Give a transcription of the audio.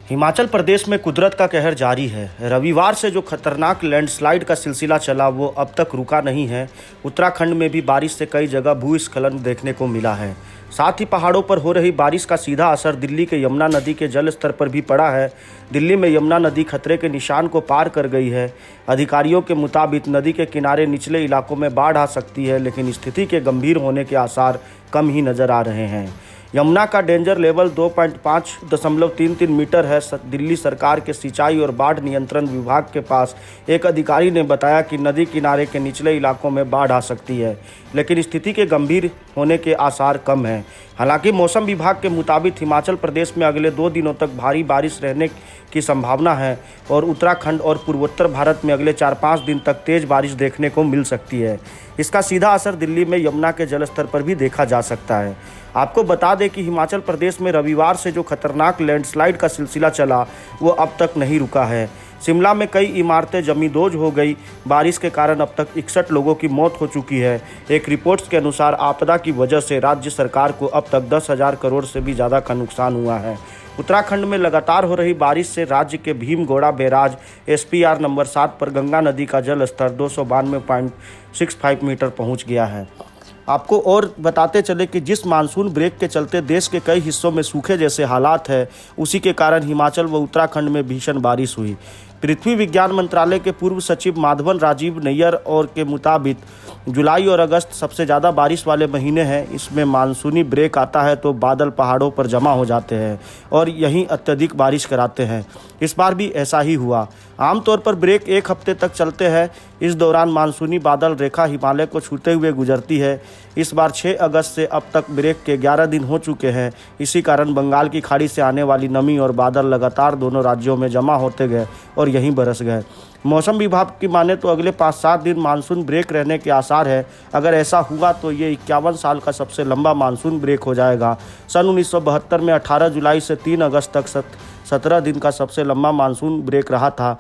हिमाचल प्रदेश में कुदरत का कहर जारी है। रविवार से जो खतरनाक लैंडस्लाइड का सिलसिला चला वो अब तक रुका नहीं है। उत्तराखंड में भी बारिश से कई जगह भूस्खलन देखने को मिला है। साथ ही पहाड़ों पर हो रही बारिश का सीधा असर दिल्ली के यमुना नदी के जल स्तर पर भी पड़ा है। दिल्ली में यमुना नदी खतरे के निशान को पार कर गई है। अधिकारियों के मुताबिक नदी के किनारे निचले इलाकों में बाढ़ आ सकती है, लेकिन स्थिति के गंभीर होने के आसार कम ही नजर आ रहे हैं। यमुना का डेंजर लेवल 2.5.33 मीटर है। दिल्ली सरकार के सिंचाई और बाढ़ नियंत्रण विभाग के पास एक अधिकारी ने बताया कि नदी किनारे के निचले इलाकों में बाढ़ आ सकती है, लेकिन स्थिति के गंभीर होने के आसार कम हैं। हालांकि मौसम विभाग के मुताबिक हिमाचल प्रदेश में अगले 2 दिनों तक भारी बारिश रहने की संभावना है और उत्तराखंड और पूर्वोत्तर भारत में अगले 4-5 दिन तक तेज बारिश देखने को मिल सकती है। इसका सीधा असर दिल्ली में यमुना के जलस्तर पर भी देखा जा सकता है। आपको बता दें कि हिमाचल प्रदेश में रविवार से जो खतरनाक लैंडस्लाइड का सिलसिला चला वो अब तक नहीं रुका है। शिमला में कई इमारतें जमींदोज हो गई। बारिश के कारण अब तक 61 लोगों की मौत हो चुकी है। एक रिपोर्ट्स के अनुसार आपदा की वजह से राज्य सरकार को अब तक 10,000 करोड़ से भी ज़्यादा का नुकसान हुआ है। उत्तराखंड में लगातार हो रही बारिश से राज्य के भीमगोड़ा बैराज SPR नंबर 7 पर गंगा नदी का जल स्तर 292.65 मीटर पहुंच गया है। आपको और बताते चले कि जिस मानसून ब्रेक के चलते देश के कई हिस्सों में सूखे जैसे हालात है, उसी के कारण हिमाचल व उत्तराखंड में भीषण बारिश हुई। पृथ्वी विज्ञान मंत्रालय के पूर्व सचिव माधवन राजीव नैयर और के मुताबिक जुलाई और अगस्त सबसे ज़्यादा बारिश वाले महीने हैं। इसमें मानसूनी ब्रेक आता है तो बादल पहाड़ों पर जमा हो जाते हैं और यहीं अत्यधिक बारिश कराते हैं। इस बार भी ऐसा ही हुआ। आमतौर पर ब्रेक 1 हफ्ते तक चलते हैं। इस दौरान मानसूनी बादल रेखा हिमालय को छूते हुए गुजरती है। इस बार 6 अगस्त से अब तक ब्रेक के 11 दिन हो चुके हैं। इसी कारण बंगाल की खाड़ी से आने वाली नमी और बादल लगातार दोनों राज्यों में जमा होते गए और यहीं बरस गए। मौसम विभाग की माने तो अगले 5-7 दिन मानसून ब्रेक रहने के आसार है। अगर ऐसा हुआ तो ये 51 साल का सबसे लंबा मानसून ब्रेक हो जाएगा। सन 1972 में 18 जुलाई से 3 अगस्त तक 17 दिन का सबसे लंबा मानसून ब्रेक रहा था।